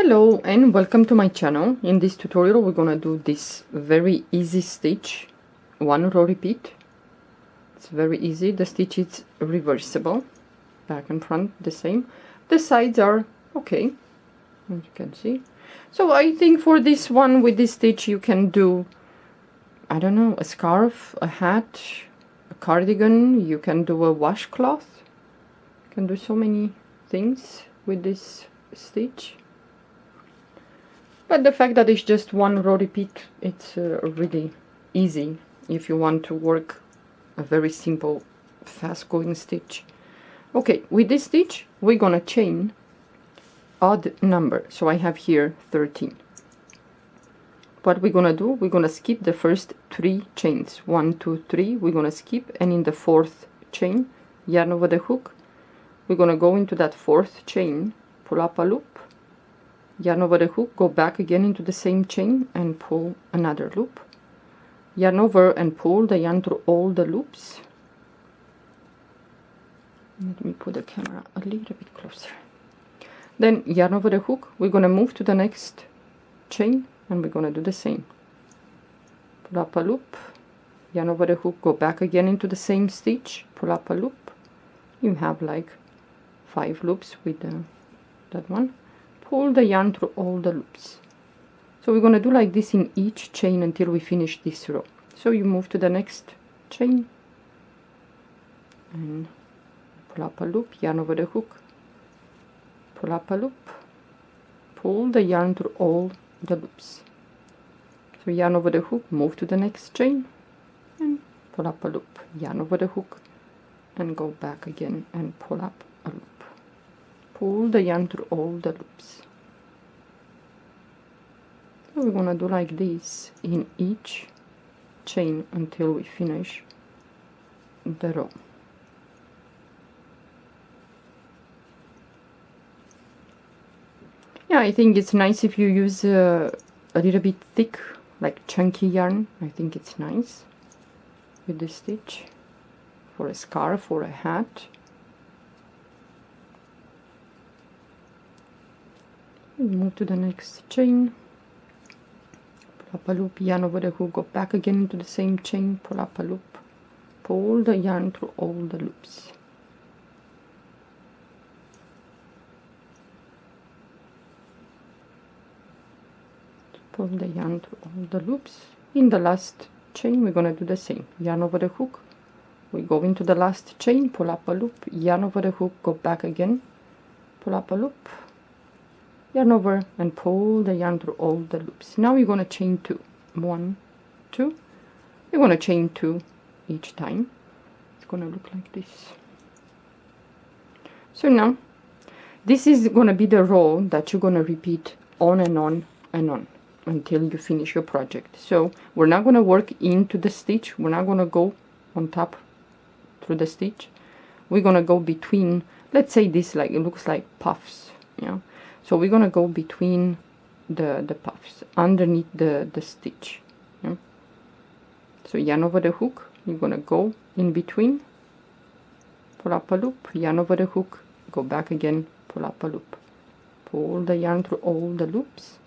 Hello and welcome to my channel. In this tutorial we're gonna do this very easy stitch, one row repeat. It's very easy. The stitch is reversible, back and front the same. The sides are okay, as you can see. So I think for this one, with this stitch you can do, I don't know, a scarf, a hat, a cardigan. You can do a washcloth. You can do so many things with this stitch. But the fact that it's just one row repeat, it's really easy if you want to work a very simple fast going stitch. Okay, with this stitch we're gonna chain odd number. So I have here 13. What we're gonna do, we're gonna skip the first 3 chains, 1 2 3. We're gonna skip, and in the 4th chain, yarn over the hook, we're gonna go into that 4th chain, pull up a loop, yarn over the hook, go back again into the same chain and pull another loop, yarn over and pull the yarn through all the loops. Let me put the camera a little bit closer. Then yarn over the hook, we're gonna move to the next chain and we're gonna do the same. Pull up a loop, yarn over the hook, go back again into the same stitch, pull up a loop. You have like 5 loops with that one. Pull the yarn through all the loops. So we're gonna do like this in each chain until we finish this row. So you move to the next chain and pull up a loop, yarn over the hook, pull up a loop, pull the yarn through all the loops. So yarn over the hook, move to the next chain and pull up a loop, yarn over the hook and go back again and pull up a loop. Pull the yarn through all the loops. So we're gonna do like this in each chain until we finish the row. Yeah, I think it's nice if you use a little bit thick, like chunky yarn. I think it's nice with this stitch for a scarf or a hat. Move to the next chain, pull up a loop, yarn over the hook, go back again into the same chain, pull up a loop, pull the yarn through all the loops. Pull the yarn through all the loops. In the last chain we're gonna do the same. Yarn over the hook, we go into the last chain, pull up a loop, yarn over the hook, go back again, pull up a loop, yarn over and pull the yarn through all the loops. Now you're going to chain 2. 1 2. You're going to chain 2 each time. It's going to look like this. So now this is going to be the row that you're going to repeat on and on and on until you finish your project. So we're not going to work into the stitch, we're not going to go on top through the stitch. We're going to go between, let's say this, like it looks like puffs, yeah. So we're gonna go between the puffs, underneath the stitch. Yeah? So yarn over the hook, you're gonna go in between, pull up a loop, yarn over the hook, go back again, pull up a loop, pull the yarn through all the loops,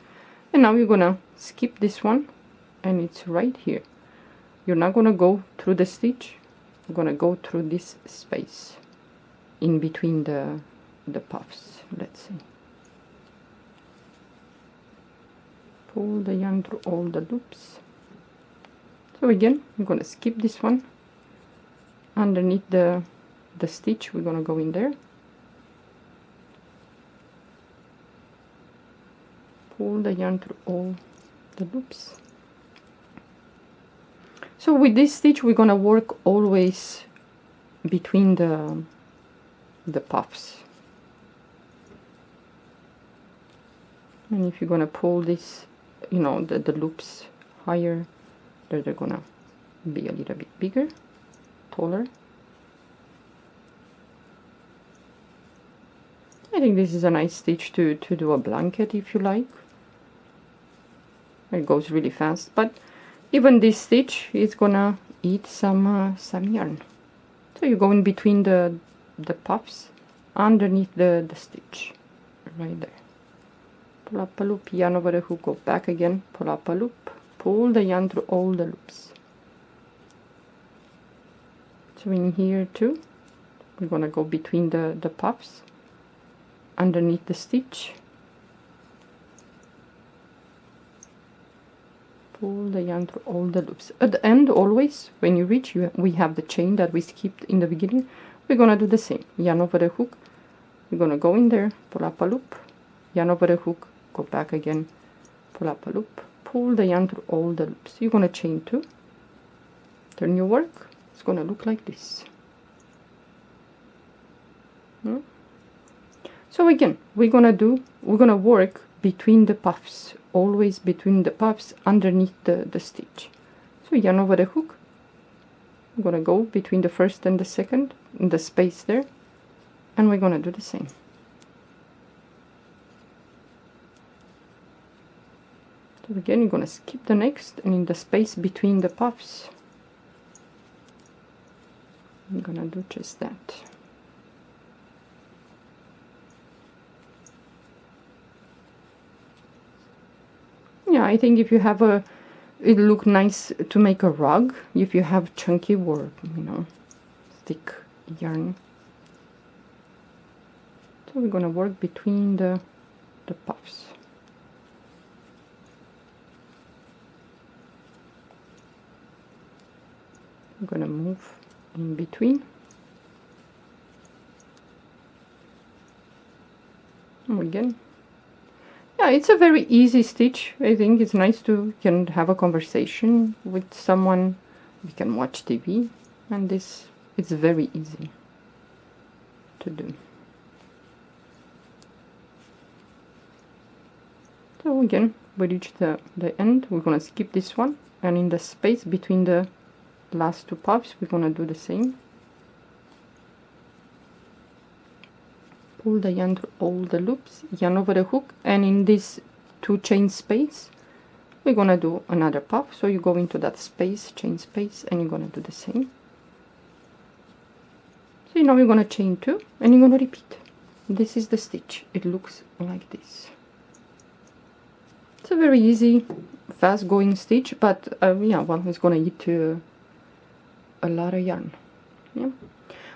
and now you're gonna skip this one, and it's right here. You're not gonna go through the stitch, you're gonna go through this space in between the puffs. Let's see. Pull the yarn through all the loops. So again, I'm gonna skip this one. Underneath the stitch, we're gonna go in there. Pull the yarn through all the loops. So with this stitch, we're gonna work always between the puffs. And if you're gonna pull this, you know, the loops higher, they're gonna be a little bit bigger, taller. I think this is a nice stitch to do a blanket if you like. It goes really fast, but even this stitch is gonna eat some yarn. So you go in between the puffs underneath the stitch right there. pull up a loop, yarn over the hook, go back again, pull up a loop, pull the yarn through all the loops. So in here too, we're gonna go between the puffs, underneath the stitch, pull the yarn through all the loops. At the end, always, when you reach, we have the chain that we skipped in the beginning. We're gonna do the same, yarn over the hook, we're gonna go in there, pull up a loop, yarn over the hook, go back again, pull up a loop, pull the yarn through all the loops. You're gonna chain 2, turn your work, it's gonna look like this. So again, we're gonna work between the puffs, always between the puffs, underneath the stitch. So yarn over the hook, I'm gonna go between the first and the second, in the space there, and we're gonna do the same. So again, you're gonna skip the next, and in the space between the puffs, I'm gonna do just that. Yeah, I think if you have it look nice to make a rug, if you have chunky or, you know, thick yarn. So we're gonna work between the puffs. I'm gonna move in between. And again. Yeah, it's a very easy stitch. I think it's nice to can have a conversation with someone. We can watch TV, and this it's very easy to do. So again, we reach the end. We're gonna skip this one, and in the space between the last 2 puffs, we're gonna do the same. Pull the yarn through all the loops, yarn over the hook, and in this 2 chain space, we're gonna do another puff. So you go into that space, chain space, and you're gonna do the same. So now you're gonna chain 2, and you're gonna repeat. This is the stitch. It looks like this. It's a very easy, fast-going stitch, but yeah, well, it's gonna eat a lot of yarn. Yeah.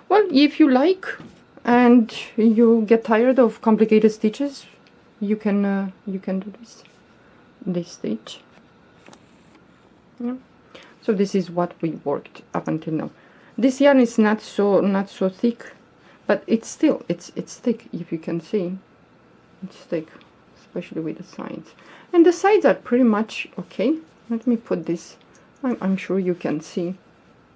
Well, if you like, and you get tired of complicated stitches, you can do this stitch. Yeah. So this is what we worked up until now. This yarn is not so thick, but it's still it's thick. If you can see, it's thick, especially with the sides, and the sides are pretty much okay. Let me put this. I'm sure you can see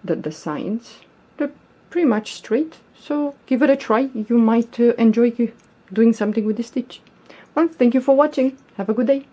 that the sides, they're pretty much straight. So give it a try. You might enjoy doing something with this stitch. Well, thank you for watching. Have a good day.